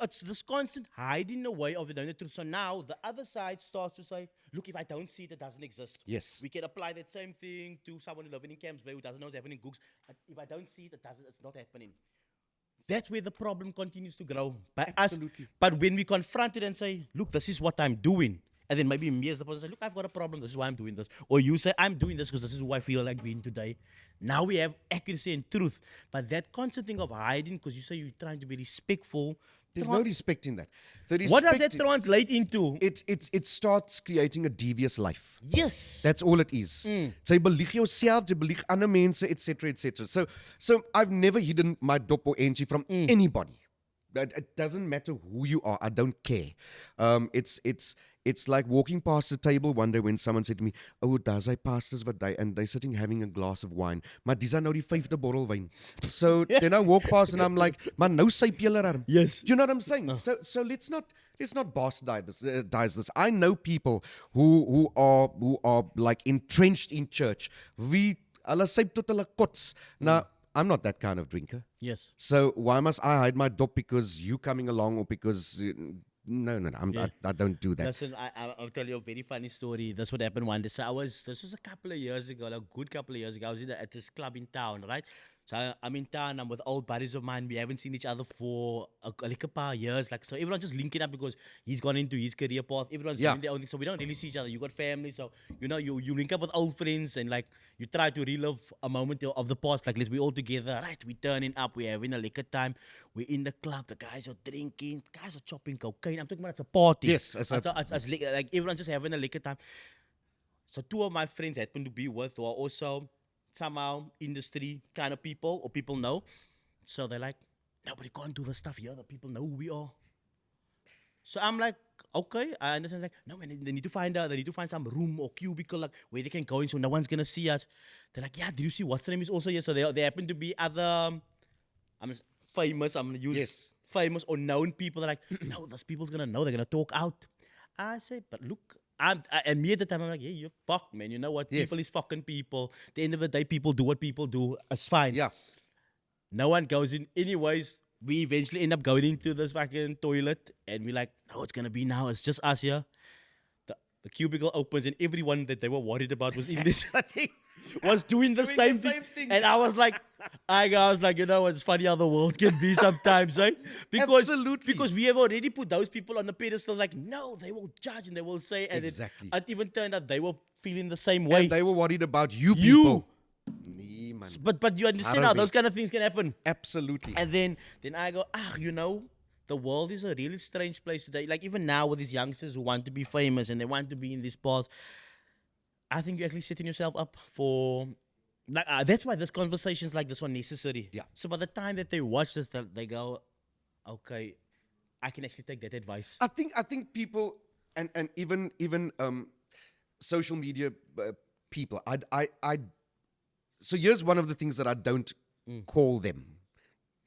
it's this constant hiding away of the truth. So now the other side starts to say, look, if I don't see it doesn't exist. Yes. We can apply that same thing to someone living in Camps Bay who doesn't know what's happening in Googs. But if I don't see it, it's not happening. That's where the problem continues to grow. By Absolutely. us. But when we confront it and say, look, this is what I'm doing. And then maybe me as the person say, look, I've got a problem. This is why I'm doing this. Or you say, I'm doing this because this is who I feel like being today. Now we have accuracy and truth. But that constant thing of hiding, because you say you're trying to be respectful. There's no respect in that. What does that translate into? It starts creating a devious life. Yes. That's all it is. Jy belieg jouself, jy belieg ander mense, etc., etc. So I've never hidden my dop or entry from anybody. It doesn't matter who you are. I don't care. It's like walking past the table one day when someone said to me, oh, daar's hy pastors wat die, and they're sitting having a glass of wine. Maar dis nou die 5de bottel wyn. So then I walk past and I'm like, maar nou syp julle arm. Yes. Do you know what I'm saying? So let's not bastardize this. I know people who are like entrenched in church. Hulle syp tot hulle kots. Now, I'm not that kind of drinker. Yes. So why must I hide my dop because you coming along or because... No. I don't do that. Listen, I'll tell you a very funny story. This would happen one day. So this was a couple of years ago, a good couple of years ago. I was at this club in town, right? So I'm in town. I'm with old buddies of mine. We haven't seen each other for like a paar years. Like, so everyone's just linking up because he's gone into his career path. Everyone's doing their own thing. So we don't really see each other. You got family. So, you know, you link up with old friends and like you try to relive a moment of the past. Like, let's be all together. Right? We're turning up. We're having a liquor time. We're in the club. The guys are drinking. Guys are chopping cocaine. I'm talking about it's a party. Yes. It's like everyone's just having a liquor time. So two of my friends happen to be with who are also somehow industry kind of people or people know. So they're like, nobody can't do the stuff here. The people know who we are. So I'm like, okay, I understand. Like, no, man, they need to find some room or cubicle like where they can go in so no one's gonna see us. They're like, yeah, did you see what's the name is also here? So they happen to be other famous, I'm gonna use famous or known people. They're like, no, those people's gonna know, they're gonna talk out. I say, but look, and me at the time, I'm like, yeah, you're fucked, man. You know what? Yes. People is fucking people. At the end of the day, people do what people do. It's fine. Yeah. No one goes in. Anyways, we eventually end up going into this fucking toilet, and we're like, no, it's gonna be now. It's just us here. The cubicle opens, and everyone that they were worried about was in this was doing the same thing. And I was like, you know, it's funny how the world can be sometimes, right? Absolutely. Because we have already put those people on the pedestal, like, no, they will judge and they will say, and Exactly. it even turned out they were feeling the same way. And they were worried about you people. Nee, man. But you understand how those kind of things can happen. Absolutely. And then I go, you know, the world is a really strange place today. Like even now with these youngsters who want to be famous and they want to be in this path, I think you're actually setting yourself up for. Like that's why this conversations like this are necessary. Yeah. So by the time that they watch this, they go, okay, I can actually take that advice. I think people and even social media people. So here's one of the things that I don't call them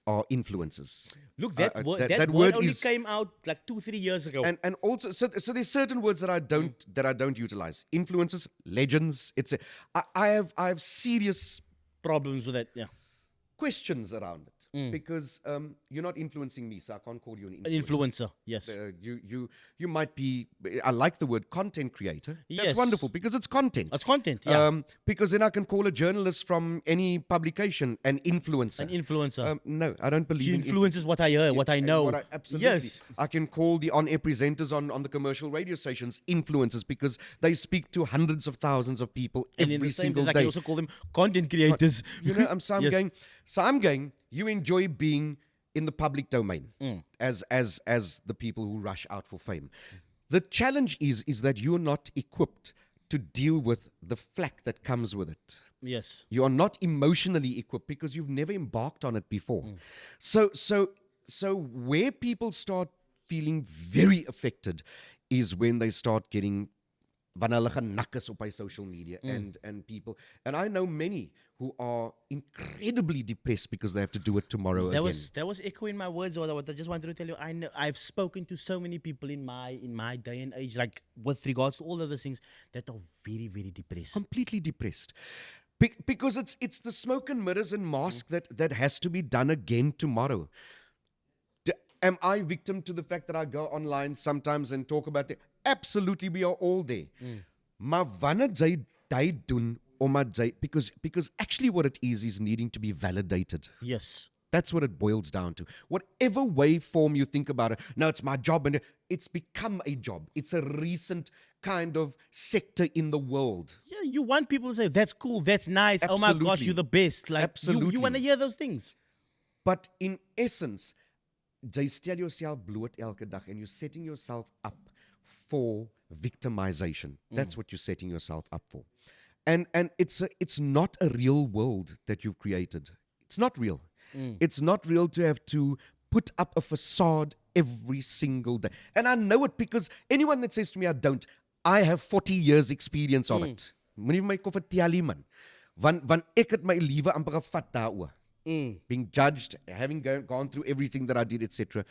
are influencers. Look, that word only came out like 2-3 years ago. And also, so there's certain words that I don't utilize. Influencers, legends. I have serious Problems with that, yeah. questions around it because you're not influencing me, so I can't call you an An influencer, yes. You might be. I like the word content creator. That's Yes. wonderful because it's content. It's content, yeah. Because then I can call a journalist from any publication an influencer. An influencer. No, I don't believe She in influences what I hear, what I know. Absolutely. Yes. I can call the on-air presenters on the commercial radio stations influencers because they speak to hundreds of thousands of people And in every the same single day, I day. can also call them content creators. You know, I'm Yes. going. You enjoy being in the public domain as the people who rush out for fame. The challenge is that you're not equipped to deal with the flack that comes with it. Yes. You are not emotionally equipped because you've never embarked on it before. So where people start feeling very affected is when they start getting vanillige nakkes op social media and people. And I know many who are incredibly depressed because they have to do it tomorrow again. That was echoing my words. What I just wanted to tell you, I've spoken to so many people in my day and age, like with regards to all of those things, that are very, very depressed. Completely depressed. Because it's the smoke and mirrors and mask that has to be done again tomorrow. Am I victim to the fact that I go online sometimes and talk about it? Absolutely, we are all there. Maar wanneer jy dit doen omdat jy because actually what it is needing to be validated. Yes. That's what it boils down to. Whatever way form you think about it, no, it's my job, and it's become a job. It's a recent kind of sector in the world. Yeah, you want people to say, that's cool, that's nice, oh my gosh, Absolutely. you're the best. Like Absolutely. you want to hear those things. But in essence, jy stel yourself bloot elke dag and you're setting yourself up for victimization. That's what you're setting yourself up for. And it's not a real world that you've created. It's not real. It's not real to have to put up a facade every single day. And I know it because anyone that says to me I don't, I have 40 years experience of it. Moenie my koffer tealie man. Want ek het my lewe amper gevat daaroor. Being judged, having gone through everything that I did, etc.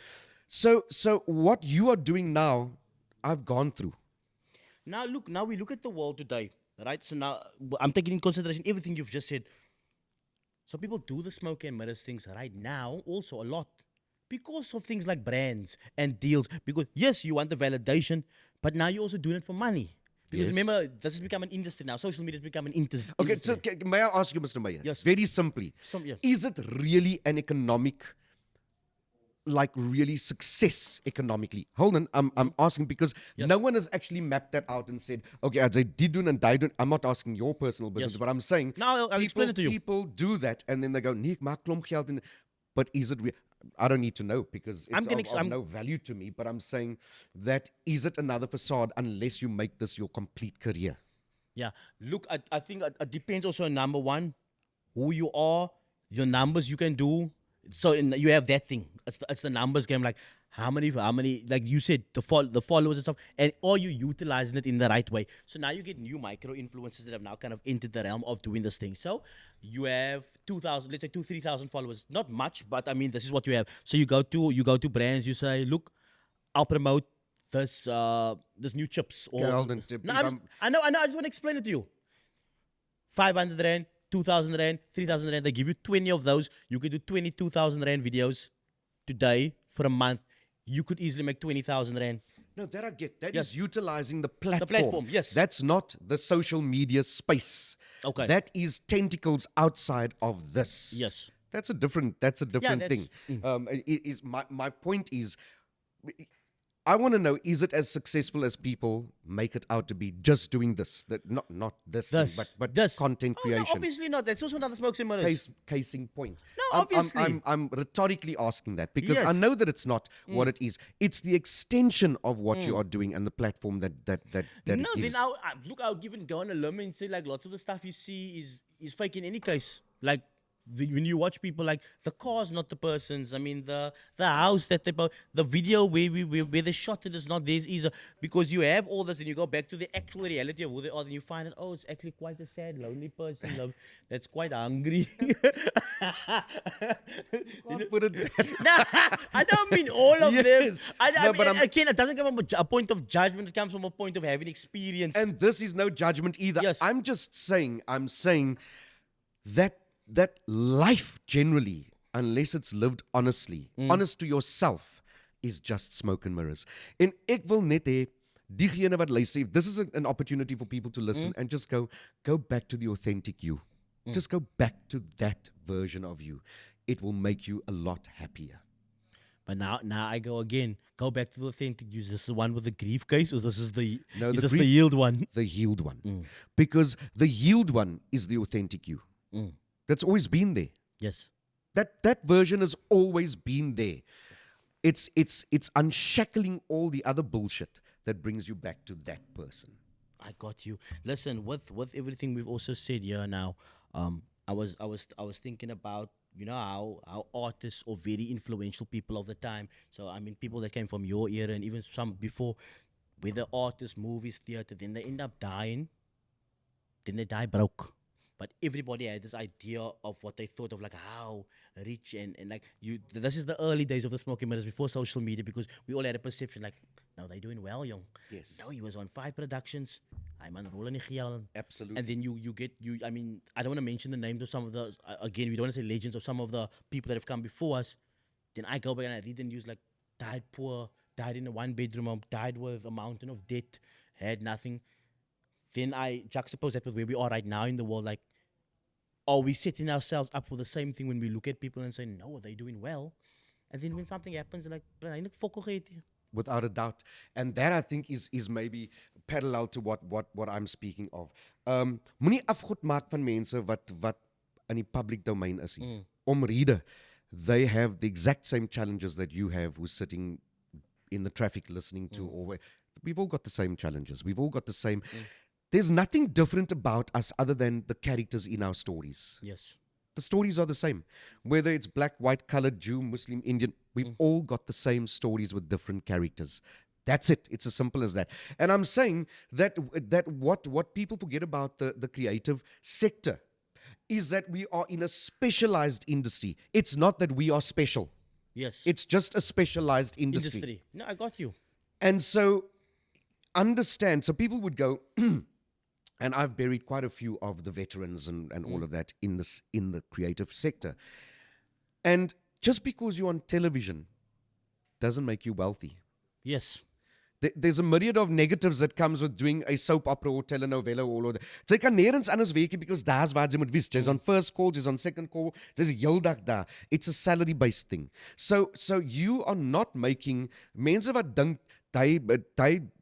So what you are doing now, I've gone through. Now we look at the world today, right? So now I'm taking in consideration everything you've just said. So people do the smoke and mirrors things right now also a lot because of things like brands and deals. Because yes, you want the validation, but now you're also doing it for money. Because Yes. remember, this has become an industry now. Social media has become an industry. Okay, so may I ask you, Mr. Meyer? Yes. Very simply, Yeah. is it really an economic, like really success economically? Hold on, I'm asking because no one has actually mapped that out and said, okay, as I did do and I don't. I'm not asking your personal business, Yes. but I'm saying Now I'll explain it to you. People do that and then they go, nee, ek maak klomp geld in. But is it real? I don't need to know because it's of no value to me. But I'm saying that is it another facade unless you make this your complete career? Yeah. Look, I think it depends also on number one, who you are, your numbers you can do. So you have that thing. It's the numbers game. Like how many, like you said, the followers and stuff, and are you utilizing it in the right way? So now you get new micro influencers that have now kind of entered the realm of doing this thing. So you have 2,000, let's say 3,000 followers. Not much, but I mean this is what you have. So you go to brands. You say, look, I'll promote this new chips. Or Okay, hold on. I know. I just want to explain it to you. 500 rand, 2,000 rand, 3,000 rand. They give you 20 of those. You can do 22,000 rand videos. today for a month, you could easily make 20,000 rand. No, that I get. That Yes. is utilizing the platform. platform, yes. That's not the social media space. Okay. That is tentacles outside of this. Yes. That's a different that's- thing. Is my point is, I want to know, is it as successful as people make it out to be, just doing this? That not this, This, thing, but this. content Oh, creation. no, obviously not. That's also another smokes and mirrors. Casing point. No, I'm- obviously. I'm rhetorically asking that because I Yes. know that it's not what it is. It's the extension of what you are doing and the platform that No, it then gives. I would even go on a limb and say like lots of the stuff you see is fake in any case. Like when you watch people, like the car's not the person's. I mean the house that they bought, the video where they shot it is not theirs either. Because you have all this and you go back to the actual reality of who they are, then you find out, oh, it's actually quite a sad, lonely person that's quite hungry. Can't put it that Nah, I don't mean all of Yes. them. I No, mean, but I'm- again, it doesn't come from a point of judgment. It comes from a point of having experience. And this is no judgment either. Yes. I'm saying that life generally, unless it's lived honestly, honest to yourself, is just smoke and mirrors. En ek wil net hê diegene wat luister, if this is an opportunity for people to listen and just go back to the authentic you. Just go back to that version of you. It will make you a lot happier. But now I go again. Go back to the authentic use. This is the one with the grief case, or this is the No, is the this grief- the yield one? The healed one. Because the healed one is the authentic you. That's always been there. Yes. That version has always been there. It's unshackling all the other bullshit that brings you back to that person. I got you. Listen, with everything we've also said here now, I was thinking about, you know, how artists or very influential people of the time. So I mean people that came from your era and even some before, whether artists, movies, theater, then they end up dying. Then they die broke. But everybody had this idea of what they thought of, like how rich and like you. This is the early days of the smoking mirrors before social media, because we all had a perception like, no, they're doing well, young. Yes. No, he was on 5 productions. I'm on rolling in geld. Absolutely. And then you get. I mean, I don't want to mention the names of some of the. Again, we don't want to say legends of some of the people that have come before us. Then I go back and I read the news like died poor, died in a 1-bedroom home, died with a mountain of debt, had nothing. Then I juxtapose that with where we are right now in the world. Like, are we setting ourselves up for the same thing when we look at people and say, no, they're doing well? And then when something happens, like, I need to Without a doubt. And that I think is maybe parallel to what I'm speaking of. Moenie afgoed maak van mense wat in die public domein is nie. Omrede, they have the exact same challenges that you have who's sitting in the traffic listening to we've all got the same challenges. We've all got the same. There's nothing different about us other than the characters in our stories. Yes. The stories are the same. Whether it's black, white, colored, Jew, Muslim, Indian, we've all got the same stories with different characters. That's it. It's as simple as that. And I'm saying that what people forget about the creative sector is that we are in a specialized industry. It's not that we are special. Yes. It's just a specialized industry. No, I got you. And so understand. So people would go, and I've buried quite a few of the veterans and all of that in the creative sector. And just because you're on television doesn't make you wealthy. Yes. There's a myriad of negatives that comes with doing a soap opera or telenovela or all of that. Sy kan nêrens anders werk nie because daar's waar jy moet wees. Jy's on first call, jy's on second call, jy's heeldag daar. It's a salary based thing. So you are not making mense wat dink die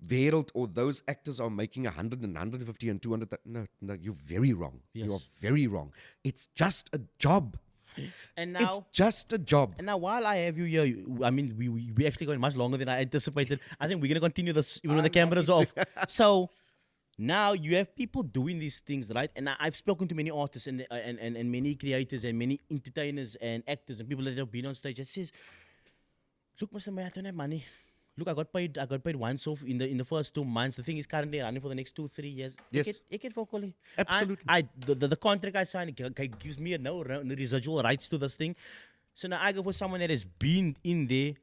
wêreld or those actors are making 100 and 150 and 200. No, you're very wrong. Yes. You are very wrong. It's just a job. And now It's just a job. And now, while I have you here, I mean, we actually going much longer than I anticipated. I think we're going to continue this even when the cameras are off. So now you have people doing these things, right? And I've spoken to many artists and many creators and many entertainers and actors and people that have been on stage that says, look, Mr. May, I don't have money. Look, I got paid once off in the first 2 months. The thing is currently running for the next 2-3 years. Yes. Ek het fokoli. Absolutely. The contract I signed gives me no residual rights to this thing. So now I go for someone that has been in there.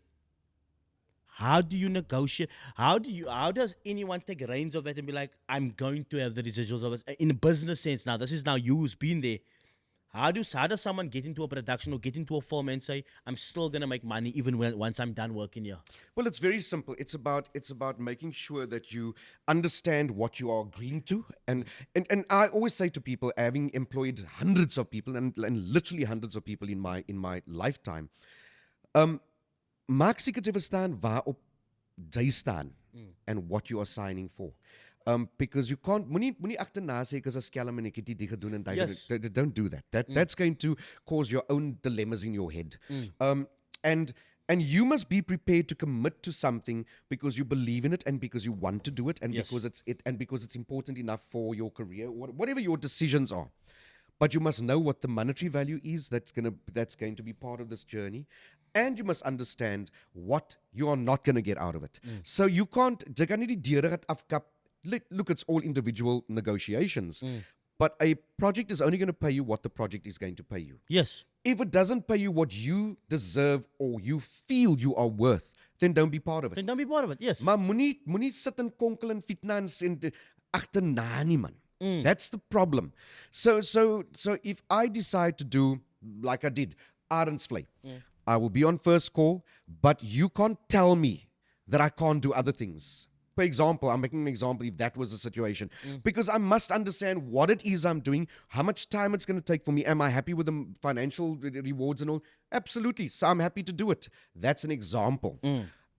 How do you negotiate? How does anyone take reins of that and be like, I'm going to have the residuals of this in a business sense now? This is now you who's been there. How does someone get into a production or get into a film and say, I'm still gonna make money even once I'm done working here? Well, it's very simple. It's about making sure that you understand what you are agreeing to, and I always say to people, having employed hundreds of people and literally hundreds of people in my lifetime, maak seker jy verstaan waarop jy staan and what you are signing for. Because you can't moenie agterna sê ek is 'n skelm en ek het dit gedoen en Yes. don't do that. That's going to cause your own dilemmas in your head. And you must be prepared to commit to something because you believe in it and because you want to do it and Yes. because it's important enough for your career, whatever your decisions are. But you must know what the monetary value is that's going to be part of this journey. And you must understand what you are not going to get out of it. So you can't, jy kan nie die deure het afkap. Look, it's all individual negotiations. But a project is only going to pay you what the project is going to pay you. Yes. If it doesn't pay you what you deserve or you feel you are worth, then don't be part of it. Then don't be part of it. Yes. Maar moenie sit en konkel en fitnans en agterna nie man. That's the problem. So if I decide to do like I did, Arend's Vlei, I will be on first call, but you can't tell me that I can't do other things. For example, I'm making an example if that was the situation. Because I must understand what it is I'm doing, how much time it's going to take for me. Am I happy with the financial rewards and all? Absolutely. So I'm happy to do it. That's an example.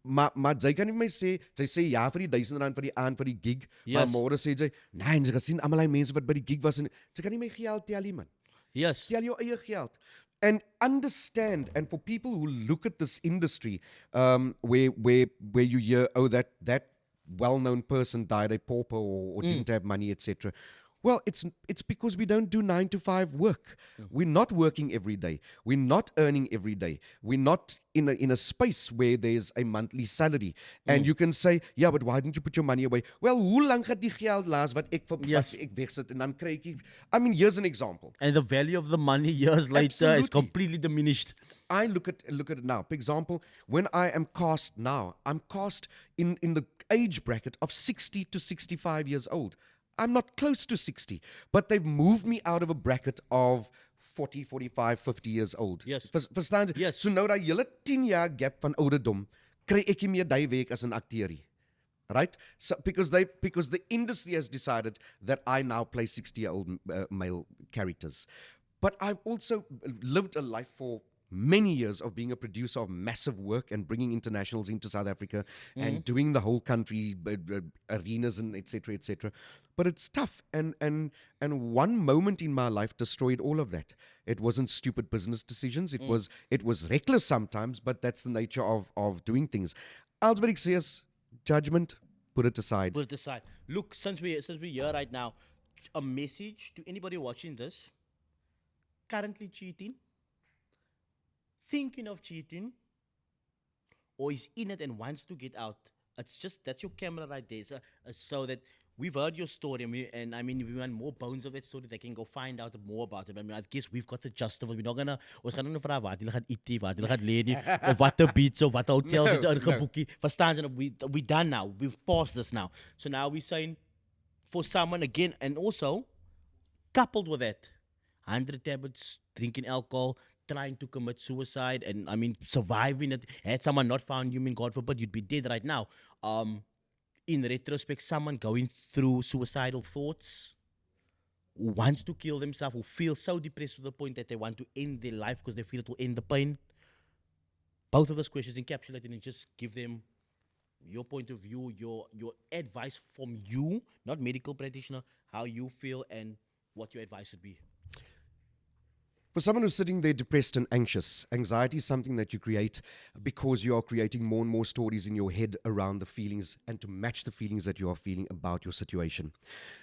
Maar jy kan nie vir my sê, jy sê ja vir die R1000 vir die aand vir die gig, maar Yes. môre sê jy, nee, jy gesien almal die mense wat by die gig was en jy kan nie my geld tel nie man. Yes. Tel jou eie geld. And understand, and for people who look at this industry, where you hear, oh, that well-known person died a pauper or didn't have money, etc. Well, it's because we don't do 9 to 5 work. We're not working every day. We're not earning every day. We're not in a space where there's a monthly salary. And you can say, yeah, but why didn't you put your money away? Well, hoe lang gaat die geld laas wat ek Yes. wat ek wegsit en dan kry ek. I mean, here's an example. And the value of the money years later is Absolutely. completely diminished. I look at it now. For example, when I am cast now, I'm cast in the age bracket of 60 to 65 years old. I'm not close to 60, but they've moved me out of a bracket of 40, 45, 50 years old. Yes. Verstaan jy? Yes. So nou dat julle 10 jaar gap van ouderdom, kry ek nie meer daai week as 'n akteur nie. Right? So because the industry has decided that I now play 60-year-old male characters. But I've also lived a life for many years of being a producer of massive work and bringing internationals into South Africa and doing the whole country arenas and etc. etc. But it's tough, and one moment in my life destroyed all of that. It wasn't stupid business decisions. It was reckless sometimes, but that's the nature of doing things. Als wat ek sê is judgment, put it aside. Put it aside. Look, since we're here right now, a message to anybody watching this, currently cheating, thinking of cheating, or is in it and wants to get out. That's your camera right there. So that we've heard your story, and if we want more bones of that story, they can go find out more about it. I guess we've got the gist of it. We're not gonna, ons gaan nou vra wat hulle gaan eet, wat hulle gaan lê nie, of wat the beats of wat hotels het ingeboekie. Verstaan jy? We done now. We've passed this now. So now we're saying for someone again, and also coupled with that, 100 tablets, drinking alcohol, trying to commit suicide, and surviving it. Had someone not found you, God forbid, you'd be dead right now. In retrospect, someone going through suicidal thoughts, who wants to kill themselves, who feels so depressed to the point that they want to end their life because they feel it will end the pain. Both of those questions encapsulated and just give them your point of view, your advice from you, not medical practitioner, how you feel and what your advice would be. For someone who's sitting there depressed and anxious, anxiety is something that you create because you are creating more and more stories in your head around the feelings and to match the feelings that you are feeling about your situation.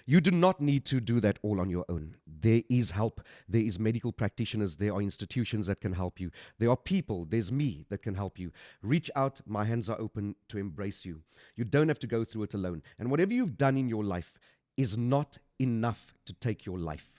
You do not need to do that all on your own. There is help. There is medical practitioners. There are institutions that can help you. There are people. There's me that can help you. Reach out. My hands are open to embrace you. You don't have to go through it alone. And whatever you've done in your life is not enough to take your life.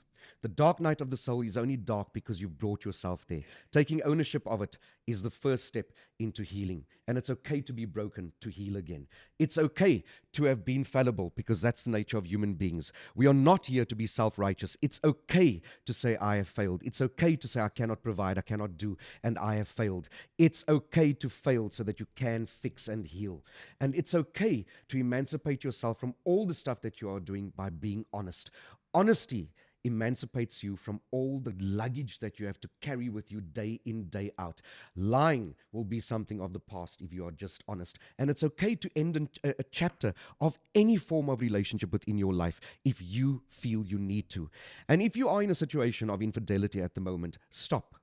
The dark night of the soul is only dark because you've brought yourself there. Taking ownership of it is the first step into healing. And it's okay to be broken to heal again. It's okay to have been fallible because that's the nature of human beings. We are not here to be self-righteous. It's okay to say, I have failed. It's okay to say, I cannot provide, I cannot do, and I have failed. It's okay to fail so that you can fix and heal. And it's okay to emancipate yourself from all the stuff that you are doing by being honest. Honesty emancipates you from all the luggage that you have to carry with you day in, day out. Lying will be something of the past if you are just honest. And it's okay to end a chapter of any form of relationship within your life if you feel you need to. And if you are in a situation of infidelity at the moment, stop.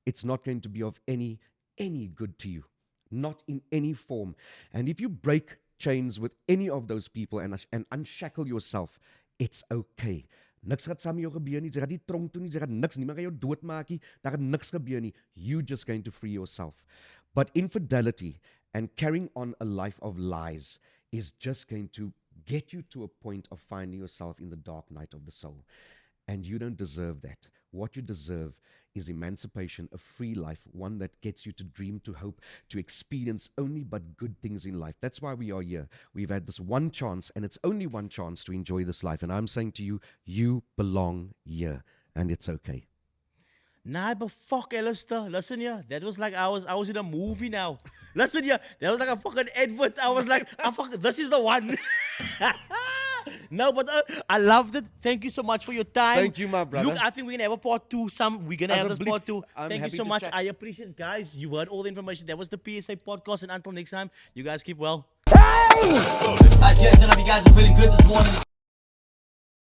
It's not going to be of any good to you. Not in any form. And if you break chains with any of those people and unshackle yourself, it's okay. Niks gaat saam met jou gebeur nie, jy gaan nie tronk toe nie, jy gaan niks, niemand gaan jou doodmaak nie, daar gaan niks gebeur nie. You're just going to free yourself. But infidelity and carrying on a life of lies is just going to get you to a point of finding yourself in the dark night of the soul. And you don't deserve that. What you deserve is emancipation, a free life, one that gets you to dream, to hope, to experience only but good things in life. That's why we are here. We've had this one chance, and it's only one chance to enjoy this life. And I'm saying to you, you belong here, and it's okay. Nah, but fuck, Alistair. Listen here, that was like I was in a movie now. Listen here, that was like a fucking advert. I was like, this is the one. No, but I loved it. Thank you so much for your time. Thank you, my brother. Look, I think we're gonna have a part two. We're gonna have this part two. I'm Thank you happy so to much. chat. I appreciate it, guys. You heard all the information. That was the PSA podcast, and until next time, you guys keep well. I just know you guys are feeling good this morning.